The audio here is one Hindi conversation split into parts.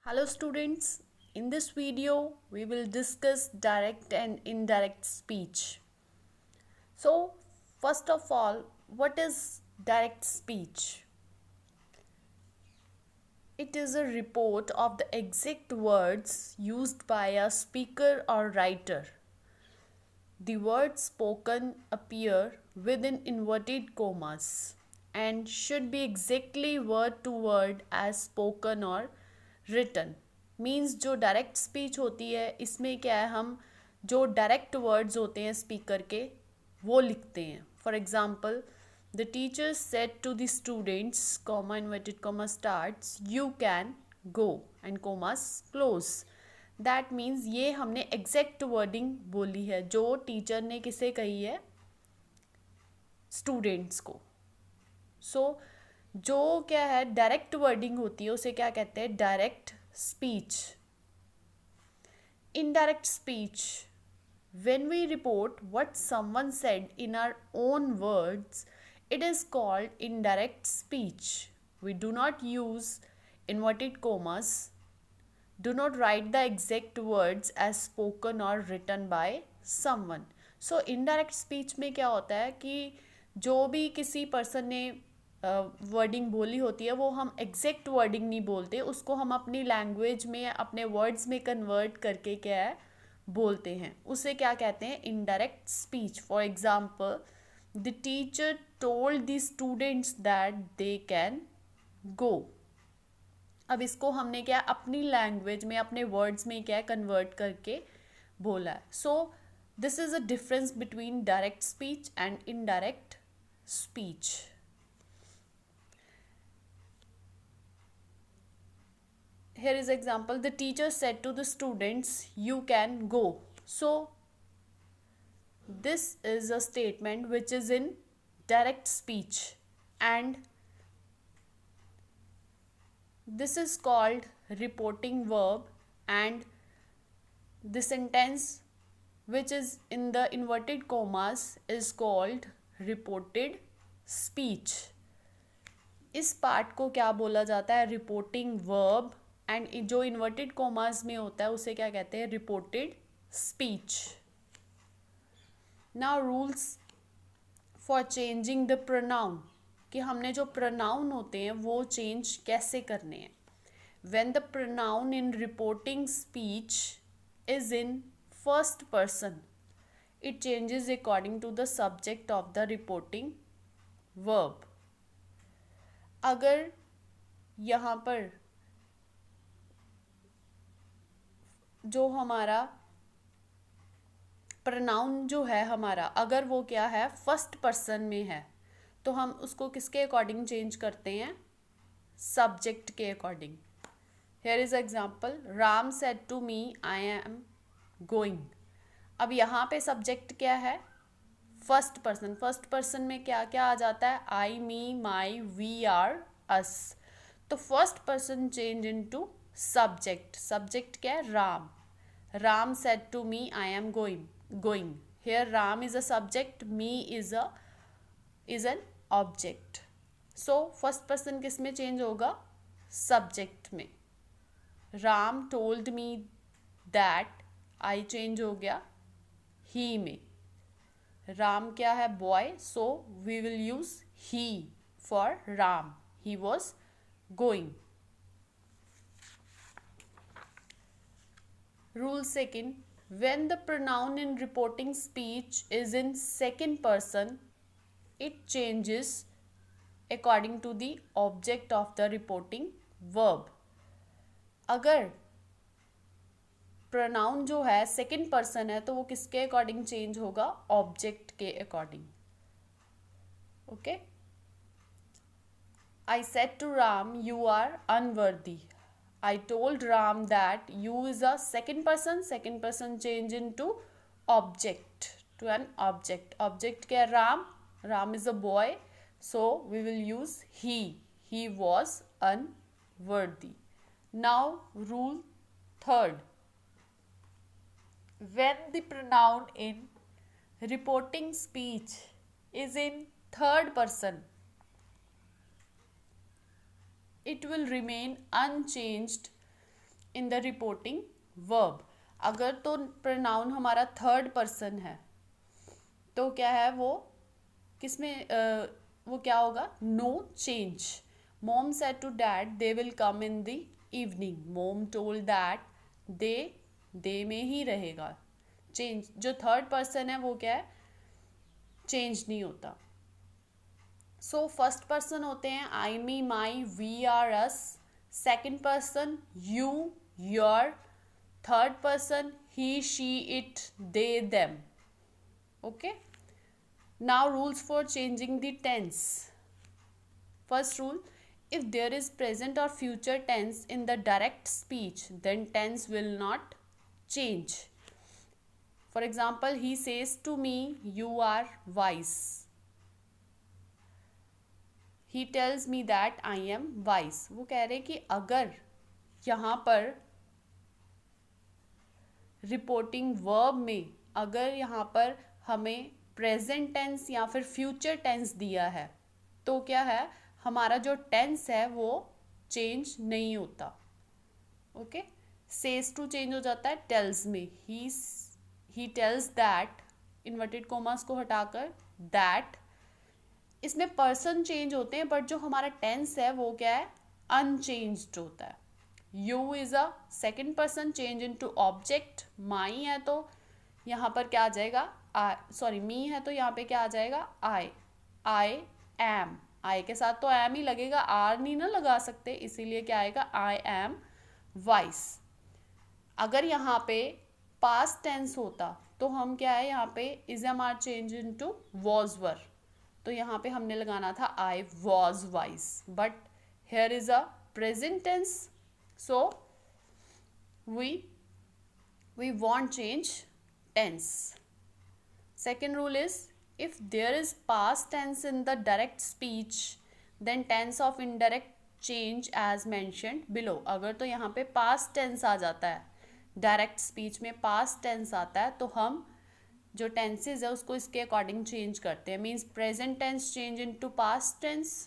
Hello students, in this video we will discuss direct and indirect speech. So first of all, what is direct speech? It is a report of the exact words used by a speaker or writer. The words spoken appear within inverted commas and should be exactly word to word as spoken or written. Means जो डायरेक्ट स्पीच होती है इसमें क्या है, हम जो डायरेक्ट वर्ड्स होते हैं स्पीकर के वो लिखते हैं. For example, the teacher said to the students comma inverted comma starts you can go and commas close. That means ये हमने एग्जैक्ट वर्डिंग बोली है जो टीचर ने किसे कही है, स्टूडेंट्स को. सो जो क्या है डायरेक्ट वर्डिंग होती है उसे क्या कहते हैं, direct speech. Indirect speech, when we report what someone said in our own words, it is called indirect speech. We do not use inverted commas, do not write the exact words as spoken or written by someone. So indirect speech में क्या होता है कि जो भी किसी पर्सन ने वर्डिंग बोली होती है वो हम एग्जैक्ट वर्डिंग नहीं बोलते, उसको हम अपनी लैंग्वेज में अपने वर्ड्स में कन्वर्ट करके क्या है बोलते हैं, उसे क्या कहते हैं, indirect speech. For example, the teacher told the students that they can go. अब इसको हमने क्या अपनी लैंग्वेज में अपने वर्ड्स में क्या कन्वर्ट करके बोला है. So this is a difference between direct speech and indirect speech. Here is example, the teacher said to the students you can go. So this is a statement which is in direct speech and this is called reporting verb, and the sentence which is in the inverted commas is called reported speech. इस पार्ट को क्या बोला जाता है, रिपोर्टिंग वर्ब, एंड जो इन्वर्टेड कोमास में होता है उसे क्या कहते हैं, reported speech. Now rules for changing the pronoun, कि हमने जो प्रोनाउन होते हैं वो चेंज कैसे करने हैं. When the pronoun in reporting speech is in first person, it changes according to the subject of the reporting verb. अगर यहाँ पर जो हमारा प्रोनाउन जो है हमारा, अगर वो क्या है फर्स्ट पर्सन में है, तो हम उसको किसके अकॉर्डिंग चेंज करते हैं, सब्जेक्ट के according. Here is example, Ram said to me I am going. अब यहाँ पे सब्जेक्ट क्या है, फर्स्ट पर्सन. फर्स्ट पर्सन में क्या क्या आ जाता है, आई, मी, माई, वी, आर, अस. तो first person change into subject. Subject क्या है, Ram. Ram said to me, I am going. Here Ram is a subject, me is an object. So first person किस में change होगा, subject में. Ram told me that, I change हो गया he में. Ram क्या है, boy, so we will use he for Ram. He was going. Rule second, when the pronoun in reporting speech is in second person, it changes according to the object of the reporting verb. अगर pronoun जो है second person है तो वो किसके according change होगा, object के according. Okay? I said to Ram, you are unworthy. I told Ram that you is a second person change into object, to an object. Object क्या है, Ram is a boy, so we will use he was unworthy. Now rule third, when the pronoun in reporting speech is in third person, it will remain unchanged in the reporting verb. अगर तो प्रोनाउन हमारा थर्ड पर्सन है तो क्या है वो किसमें वो क्या होगा, no change. Mom said to dad they will come in the evening, mom told that they में ही रहेगा। चेंज जो थर्ड पर्सन है वो क्या है, चेंज नहीं होता। सो फर्स्ट पर्सन होते हैं I me my we are us, second person you your, third person he she it they them. Okay, now rules for changing the tense. First rule, if there is present or future tense in the direct speech then tense will not change. For example, he says to me you are wise, he tells me that I am wise। वो कह रहे कि अगर यहाँ पर रिपोर्टिंग वर्ब में अगर यहाँ पर हमें प्रेजेंट टेंस या फिर फ्यूचर टेंस दिया है तो क्या है, हमारा जो टेंस है वो चेंज नहीं होता। ओके, सेज टू चेंज हो जाता है टेल्स में, he tells that, inverted commas को हटाकर दैट। इसमें पर्सन चेंज होते हैं बट जो हमारा टेंस है वो क्या है, अनचेंज्ड होता है। You is a second person change into object, my है तो यहाँ पर क्या आ जाएगा, सॉरी मी है तो यहाँ पे क्या आ जाएगा, आई एम। आई के साथ तो एम ही लगेगा, आर नहीं ना लगा सकते, इसीलिए क्या आएगा, आई एम वाइस। अगर यहाँ पे पास्ट टेंस होता तो हम क्या है, यहाँ पे is am are change into was were, तो यहाँ पे हमने लगाना था I was wise, but here is a present tense, so we won't change tense. Second rule is, if there is past tense in the direct speech then tense of indirect change as mentioned below। अगर तो यहाँ पे past tense आ जाता है, डायरेक्ट स्पीच में past tense आता है तो हम जो टेंसेज है उसको इसके अकॉर्डिंग चेंज करते हैं। Means present tense change into past tense.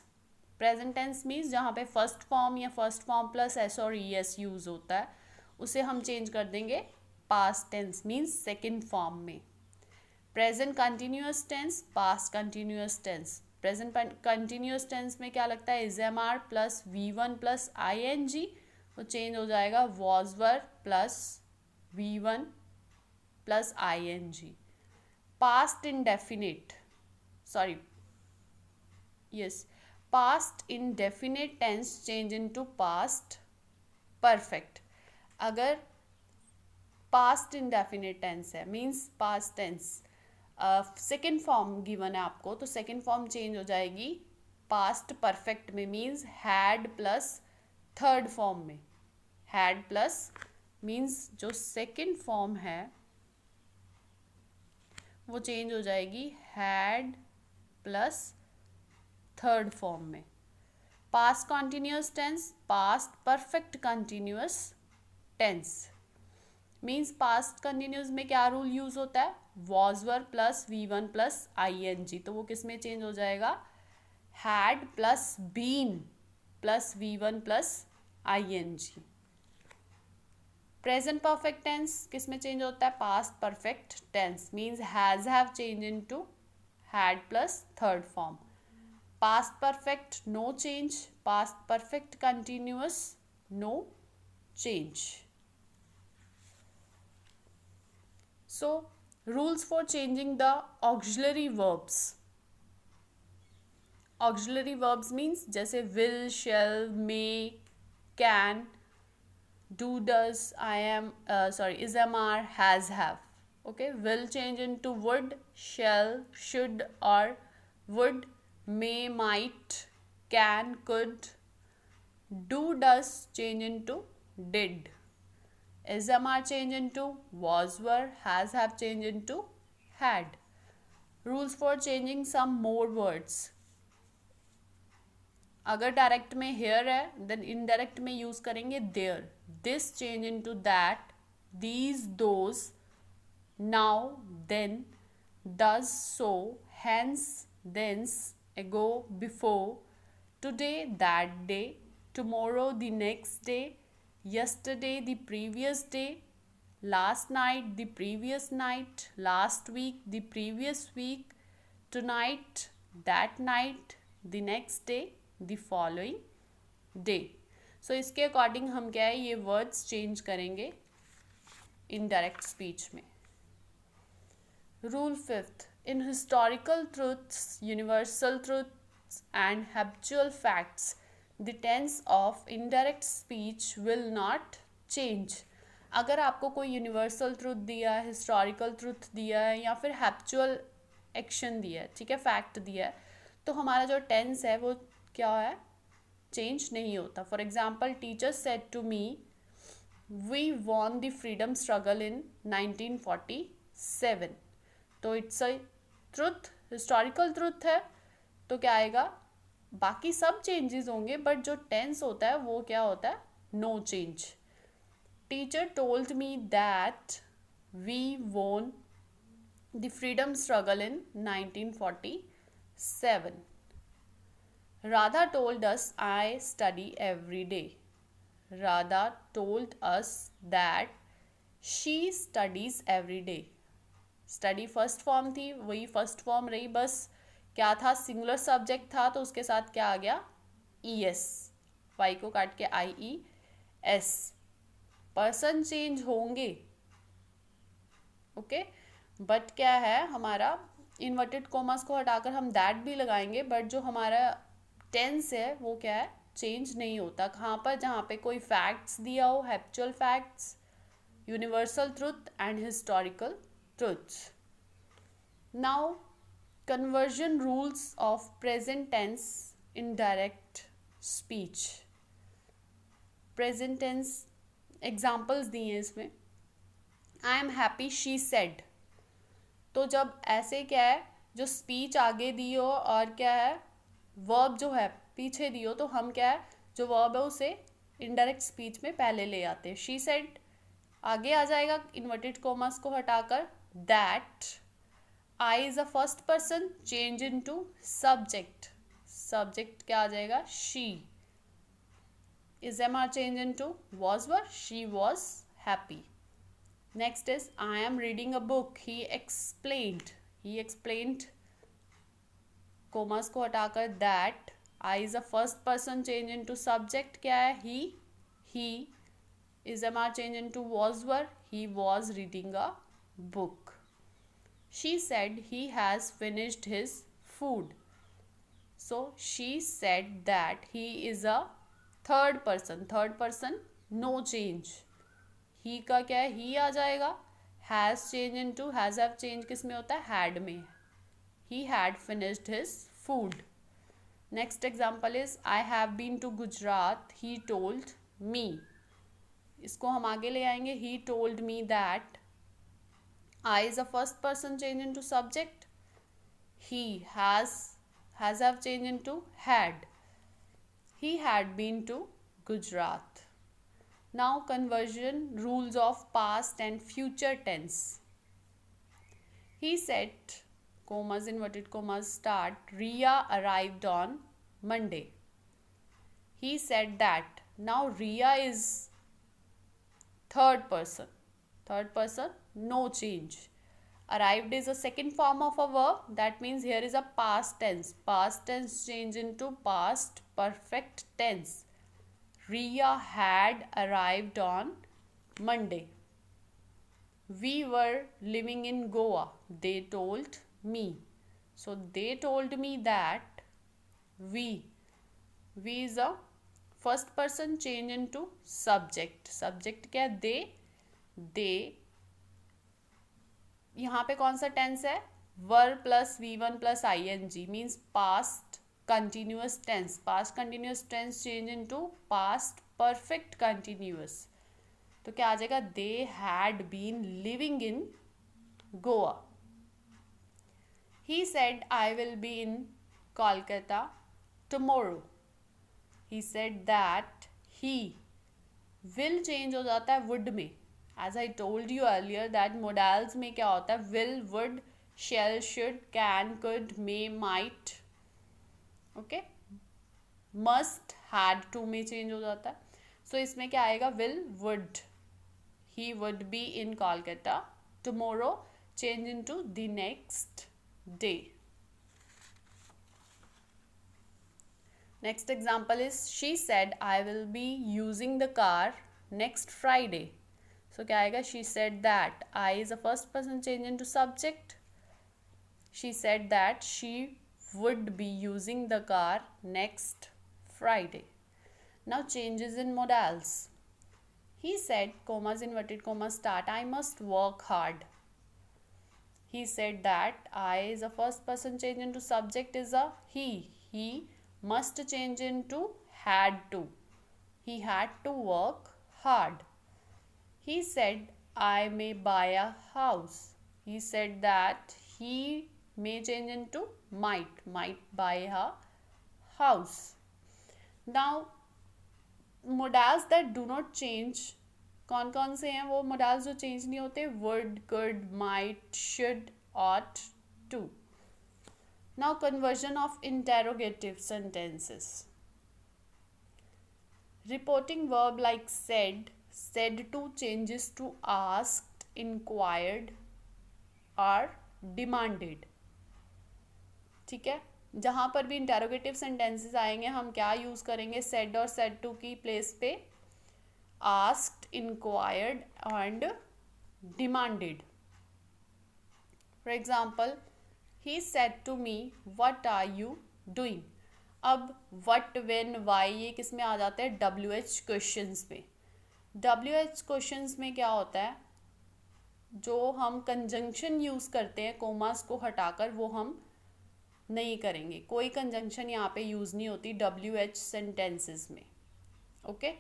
Present tense means जहाँ पे फर्स्ट फॉर्म या फर्स्ट फॉर्म प्लस एस और ई एस यूज होता है उसे हम चेंज कर देंगे past tense means second form में। Present continuous tense, past continuous tense. Present continuous tense में क्या लगता है, is am are plus V one plus I N G, वो चेंज हो जाएगा was were plus V one plus I N G. Past indefinite, sorry yes, past indefinite tense change into past perfect. अगर पास्ट इंडेफिनिट टेंस है means past tense second form given है आपको तो सेकेंड फॉर्म चेंज हो जाएगी पास्ट परफेक्ट में, means had plus third form में। हैड प्लस मीन्स जो सेकेंड फॉर्म है वो चेंज हो जाएगी हैड प्लस थर्ड फॉर्म में। Past continuous tense, past perfect continuous tense. Means past continuous में क्या रूल यूज होता है, was were plus V one plus I N G, तो वो किस में चेंज हो जाएगा, had plus been plus V one plus I N G. Present perfect tense किस में चेंज होता है, past perfect tense. Means has have change into had plus third form. Past perfect no change, past perfect continuous no change. So, rules for changing the auxiliary verbs. Auxiliary verbs means जैसे will, shall, may, can, do, does, I am, is, am, are, has, have. Okay, will change into would, shall, should, or would, may, might, can, could. Do, does change into did. Is, am, are change into was, were, has, have change into had. Rules for changing some more words. अगर डायरेक्ट में here है देन इनडायरेक्ट में यूज करेंगे there. This change into that, these, those, now, then, does, so, hence, thence, ago, before, today, that day, tomorrow, the next day, yesterday the previous day, last night the previous night, last week the previous week, tonight that night, the next day, the following day. सो इसके अकॉर्डिंग हम क्या है ये वर्ड्स चेंज करेंगे इनडायरेक्ट स्पीच में. Rule fifth, in historical truths, universal truths and habitual facts, the tense of indirect speech will not change. अगर आपको कोई यूनिवर्सल ट्रूथ दिया है, हिस्टोरिकल ट्रूथ दिया है या फिर हैप्चुअल एक्शन दिया है, ठीक है, फैक्ट दिया है, तो हमारा जो टेंस है वो क्या है, चेंज नहीं होता. For example, teacher said to me we won the freedom struggle in 1947. तो it's a truth, historical truth है, तो क्या आएगा, बाकी सब चेंजेस होंगे बट जो टेंस होता है वो क्या होता है, no change. Teacher told me that we won the freedom struggle in 1947. Radha told us I study every day. Radha told us that she studies every day. Study first form थी, वही फर्स्ट फॉर्म रही, बस क्या था, सिंगुलर सब्जेक्ट था तो उसके साथ क्या आ गया, ई एस, वाई को काट के आई ई एस. पर्सन चेंज होंगे, ओके, बट क्या है, हमारा इन्वर्टेड कोमास को हटाकर हम दैट भी लगाएंगे बट जो हमारा टेंस है वो क्या है, चेंज नहीं होता. कहाँ पर, जहाँ पे कोई फैक्ट्स दिया हो, habitual facts, universal truth and historical truths. Now, conversion rules of present tense in direct speech. Present tense examples दिए हैं इसमें. I am happy she said. तो जब ऐसे क्या है, जो स्पीच आगे दी हो और क्या है, वर्ब जो है पीछे दी हो, तो हम क्या है, जो वर्ब है उसे इनडायरेक्ट स्पीच में पहले ले आते हैं. she said आगे आ जाएगा इन्वर्टेड कोमास को हटाकर. That I is a first person, change into subject. Subject क्या आ जाएगा, she. Is MR change into was were, she was happy. Next is I am reading a book, he explained. He explained commas को हटाकर that I is a first person, change into subject क्या है, he. He is MR change into was were, he was reading a book. She said he has finished his food. So she said that he is a third person. Third person no change. He का क्या है, he आ जाएगा. Has change into, has have change किस में होता है, had में. He had finished his food. Next example is I have been to Gujarat, he told me. इसको हम आगे ले आएंगे. He told me that I is a first person, change into subject. He has have change into had. He had been to Gujarat. Now conversion rules of past and future tense. He said, commas, inverted commas start, Riya arrived on Monday. He said that. Now Riya is third person. Third person, no change. Arrived is a second form of a verb. That means here is a past tense. Past tense change into past perfect tense. Riya had arrived on Monday. We were living in Goa. They told me. So they told me that we is a first person change into subject. Subject क्या है, they. यहाँ पे कौन सा टेंस है, were plus V1 plus ING means past continuous tense. Past continuous tense change into past perfect continuous. तो क्या आ जाएगा, they had been living in Goa. He said I will be in Kolkata tomorrow. He said that he will change हो जाता है वुड में. As I told you earlier that modals में क्या होता है, will, would, shall, should, can, could, may, might. Okay, must, had to में चेंज हो जाता है. सो इसमें क्या आएगा, will would, he would be in Kolkata tomorrow, change into the next day. Next example is she said I will be using the car next Friday. So क्या आएगा, she said that, I is a first person change into subject. She said that she would be using the car next Friday. Now changes in modals. He said, commas, inverted commas start, I must work hard. He said that I is a first person change into subject is a he. He must change into had to. He had to work hard. He said I may buy a house. He said that he may change into might buy a house. Now modals that do not change, कौन कौन से हैं वो modals जो change नहीं होते, would, could, might, should, ought, to. Now conversion of interrogative sentences. Reporting verb like said, said to changes to asked, inquired or demanded. ठीक है, जहाँ पर भी इंटेरोगेटिव सेंटेंसेस आएंगे हम क्या यूज़ करेंगे, said और said to की प्लेस पे asked, inquired and demanded. For example, he said to me what are you doing. अब what, when, why ये किस में आ जाते हैं, WH क्वेश्चंस में. WH क्वेश्चंस में क्या होता है, जो हम कंजंक्शन यूज़ करते हैं कोमास को हटाकर वो हम नहीं करेंगे. कोई कंजंक्शन यहाँ पे यूज़ नहीं होती WH सेंटेंसेस में. ओके,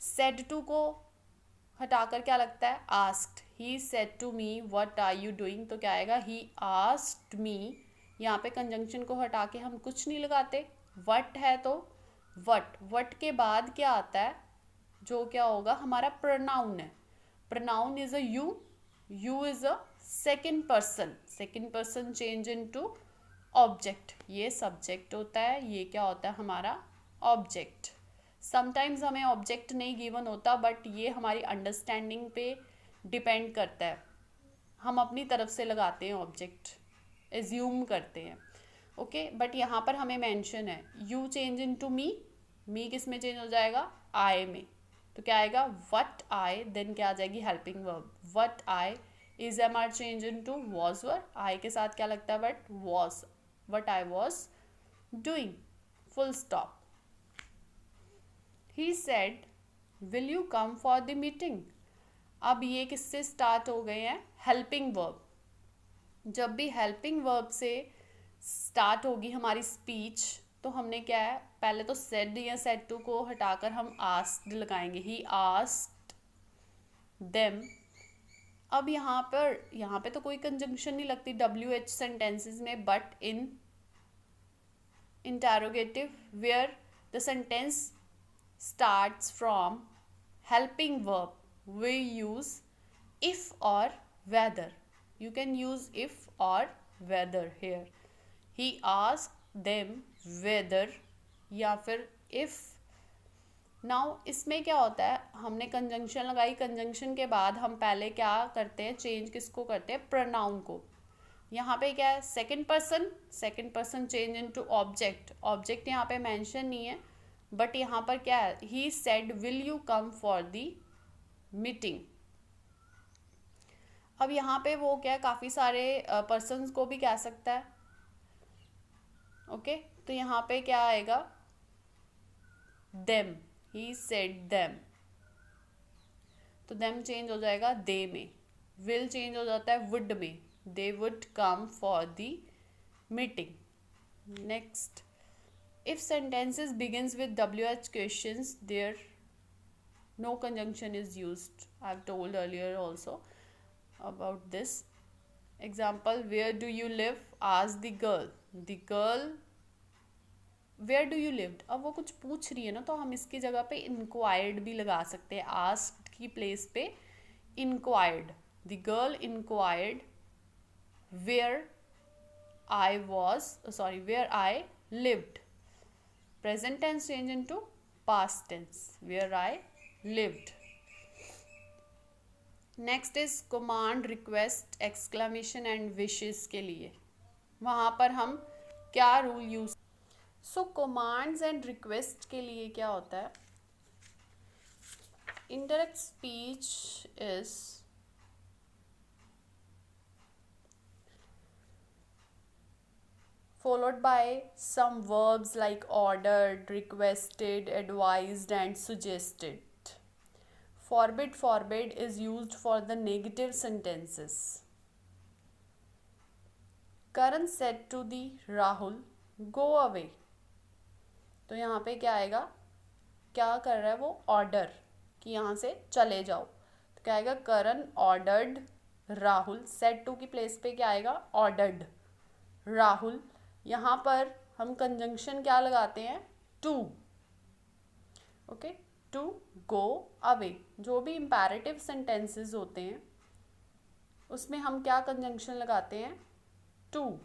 said to को हटाकर क्या लगता है, asked. he said to me what are you doing, तो क्या आएगा, he asked me. यहाँ पे कंजंक्शन को हटा के हम कुछ नहीं लगाते. what है तो what के बाद क्या आता है, जो क्या होगा, हमारा pronoun है. pronoun is a you is a second person change into object. ये subject होता है, ये क्या होता है हमारा object. समटाइम्स हमें ऑब्जेक्ट नहीं गिवन होता, बट ये हमारी अंडरस्टैंडिंग पे डिपेंड करता है. हम अपनी तरफ से लगाते हैं ऑब्जेक्ट, एज्यूम करते हैं. ओके, बट यहाँ पर हमें मेंशन है you change into me किस में चेंज हो जाएगा, आई में. तो क्या आएगा, वट आई, देन क्या आ जाएगी, helping verb. What I is am are change into was were. I के साथ क्या लगता है, but was, what I was doing, full stop. He said, will you come for the meeting? अब ये किससे स्टार्ट हो गए हैं, हेल्पिंग वर्ब. जब भी हेल्पिंग वर्ब से स्टार्ट होगी हमारी स्पीच, तो हमने क्या है, पहले तो said या said to को हटाकर हम asked लगाएंगे. He asked them. अब यहाँ पे तो कोई कंजंक्शन नहीं लगती WH सेंटेंसेस में, but in interrogative where the sentence starts from helping verb, we use if or whether. You can use if or whether here. He asked them whether या फिर if. now इसमें क्या होता है, हमने कंजंक्शन लगाई, कंजंक्शन के बाद हम पहले क्या करते हैं, चेंज किसको करते हैं, प्रोनाउन को. यहाँ पे क्या है, second person change into object. Object यहाँ पे मेंशन नहीं है, बट यहाँ पर क्या है, he said will you come for the meeting. अब यहाँ पे वो क्या है, काफ़ी सारे पर्सन्स को भी कह सकता है. ओके, तो यहाँ पे क्या आएगा, देम. ही सेड देम, तो देम चेंज हो जाएगा दे में. विल चेंज हो जाता है वुड में, they would come for the meeting. Next, if sentences begins with WH questions, there no conjunction is used. I've told earlier also about this. Example, where do you live? Ask the girl. The girl, where do you live? अब वो कुछ पूछ रही है ना, तो हम इसकी जगह पे inquired भी लगा सकते हैं. asked की प्लेस पे inquired. The girl inquired where I lived. Present tense change into past tense, where I lived. Next is command, request, exclamation and wishes के लिए वहाँ पर हम क्या rule use. So commands and request के लिए क्या होता है, indirect speech is followed by some verbs like ordered, requested, advised and suggested. Forbid is used for the negative sentences. Karan said to the Rahul, go away. तो यहाँ पे क्या आएगा, क्या कर रहा है वो, ऑर्डर, कि यहाँ से चले जाओ। तो क्या आएगा, करण ऑर्डर्ड राहुल, सेड टू की प्लेस पे क्या आएगा, ऑर्डर्ड राहुल। यहाँ पर हम कंजंक्शन क्या लगाते हैं, to, okay, to go away. जो भी इम्पेरेटिव सेंटेंसेस होते हैं उसमें हम क्या कंजंक्शन लगाते हैं, to.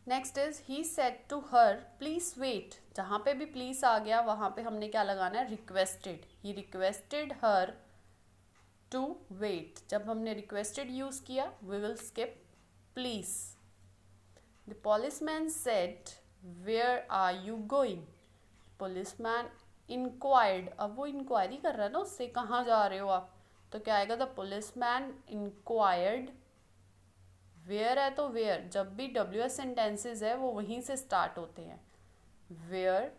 Next is he said to her please wait. जहाँ पे भी प्लीज आ गया वहाँ पे हमने क्या लगाना है, requested. He requested her to wait. जब हमने रिक्वेस्टेड यूज किया we will skip please. The policeman said where are you going। Policeman inquired, अब वो इंक्वायरी कर रहा है ना उससे, कहाँ जा रहे हो आप। तो क्या आएगा, द पुलिसमैन इंक्वायर्ड। वेयर है तो वेयर, जब भी WH सेंटेंसेस है वो वहीं से स्टार्ट होते हैं, वेयर।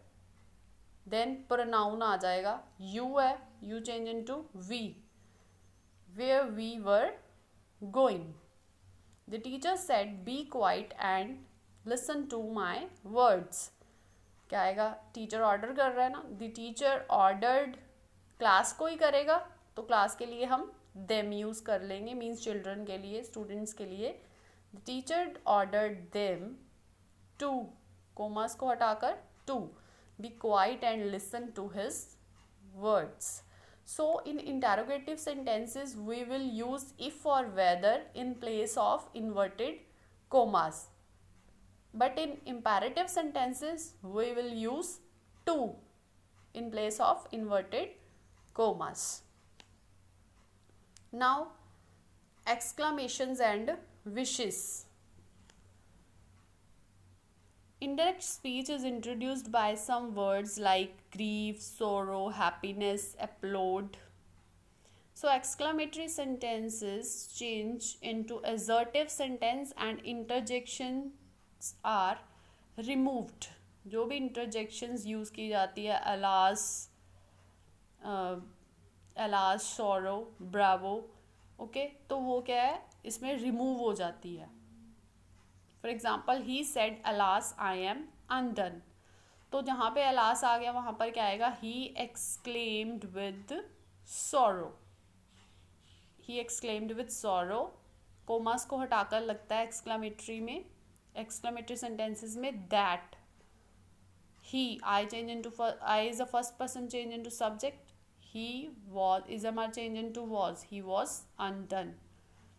देन प्रोनाउन आ जाएगा, यू है, you change into we, where we were going. The teacher said be quiet and listen to my words. क्या आएगा, टीचर ऑर्डर कर रहा है ना, द टीचर ऑर्डर्ड, क्लास को ही करेगा तो क्लास के लिए हम देम यूज कर लेंगे, मीन्स चिल्ड्रन के लिए, स्टूडेंट्स के लिए। The teacher ordered them to, commas को हटाकर to, be quiet and listen to his words. So in interrogative sentences we will use if or whether in place of inverted commas, but in imperative sentences we will use to in place of inverted commas. Now exclamations and wishes. Indirect speech is introduced by some words like grief, sorrow, happiness, applaud. So exclamatory sentences change into assertive sentence and interjections are removed. जो भी इंटरजेक्शंस यूज़ की जाती है, alas, alas, sorrow, bravo, okay, तो वो क्या है, इसमें रिमूव हो जाती है। For example he said alas I am undone. तो जहाँ पे अलास आ गया वहाँ पर क्या आएगा, he exclaimed with sorrow, he exclaimed with sorrow. Commas को हटाकर लगता है एक्सक्लामेटरी में, exclamatory sentences में that, he, I change into, I is a first person change into subject, he was, is a mar change into was, he was undone.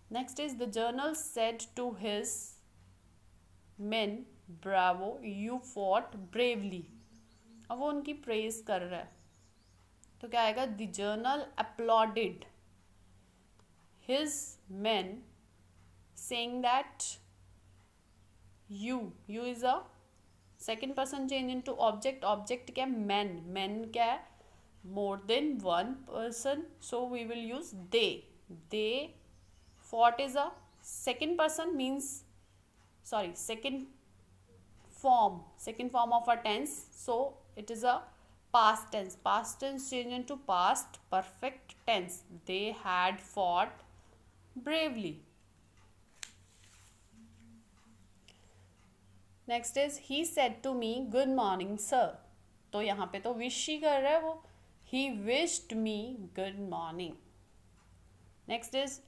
Next is the journal said to his men bravo you fought bravely। अब वो उनकी praise कर रहा है तो क्या आएगा, the journal applauded his men saying that you is a second person change into object, object क्या, men, men क्या है, more than one person, so we will use they fought is a second person, means sorry second form of a tense, so it is a past tense change into past perfect tense, they had fought bravely। Next is he said to me good morning sir. तो यहाँ पे तो विश ही कर रहा है वो, he wished me good morning. Next is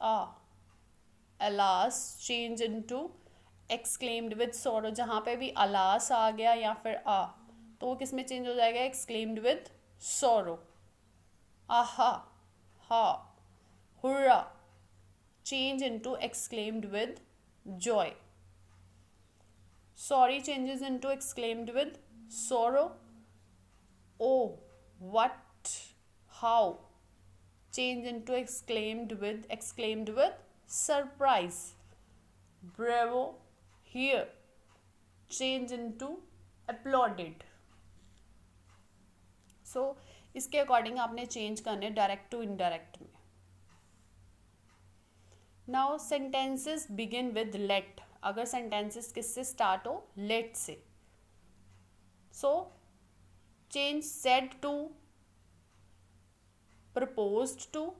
alas change into exclaimed with sorrow. जहाँ पे भी अलास आ गया या फिर तो वो किस में चेंज हो जाएगा, एक्सक्लेम्ड विद सॉरो। आहा, हा, hurrah change into exclaimed with Joy. Sorry changes into exclaimed with sorrow, oh, what, how, change into exclaimed with surprise. Bravo, here, change into applauded. So इसके अकॉर्डिंग आपने चेंज करने डायरेक्ट टू इनडायरेक्ट में. Now sentences begin with let. अगर सेंटेंसेस किससे स्टार्ट हो? लेट से. So change said to, proposed to,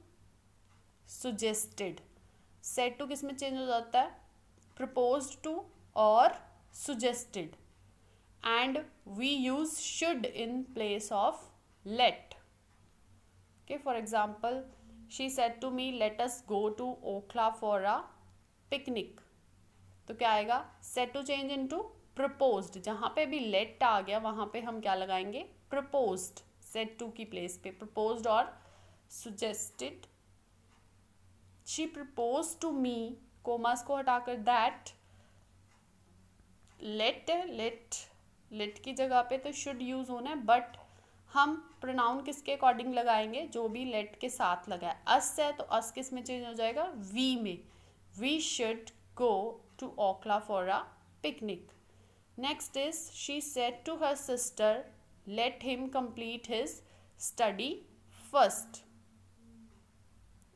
suggested. Said to किस में चेंज हो जाता है? प्रपोज्ड टू और suggested. And we use should in place of let. Okay, for example, she said to me, let us go to Okhla for a picnic. तो क्या आएगा? said to change into proposed. जहाँ पे भी let आ गया वहाँ पे हम क्या लगाएंगे? proposed. said to की प्लेस पे proposed और suggested. she proposed to me, commas को हटाकर that. let की जगह पे तो should यूज होना है, बट हम प्रोनाउन किसके अकॉर्डिंग लगाएंगे? जो भी लेट के साथ लगा है. अस है तो अस किस में चेंज हो जाएगा? वी में. We should go to Okhla for a picnic. Next is she said to her sister let him complete his study first.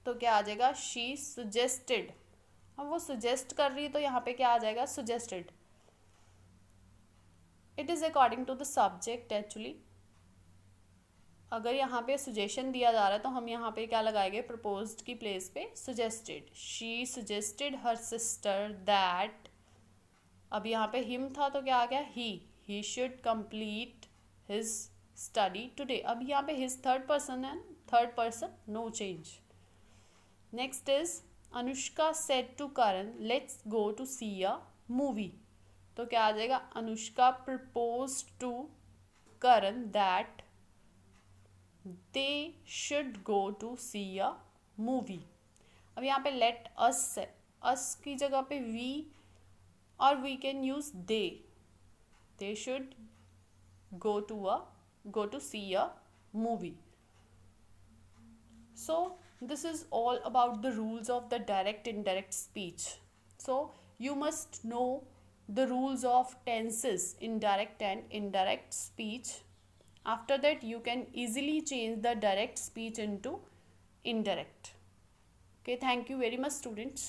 तो क्या आ जाएगा? She suggested. अब वो सुजेस्ट कर रही है तो यहाँ पे क्या आ जाएगा? Suggested. It is according to the subject actually. अगर यहाँ पे सुजेशन दिया जा रहा है तो हम यहाँ पे क्या लगाएंगे? प्रपोज्ड की प्लेस पे suggested. She suggested her sister that. अब यहाँ पे हिम था तो क्या आ गया? He should complete his study today. अब यहाँ पे हिज थर्ड पर्सन है, third person, no change. Next is Anushka said to Karan let's go to see a movie. तो क्या आ जाएगा? Anushka proposed to Karan that they should go to see a movie. अब यहाँ पे let us है. us की जगह पे we और we can use they should go to see a movie. So this is all about the rules of the direct indirect speech. So you must know the rules of tenses in direct and indirect speech. After that you can easily change the direct speech into indirect. Okay, thank you very much students.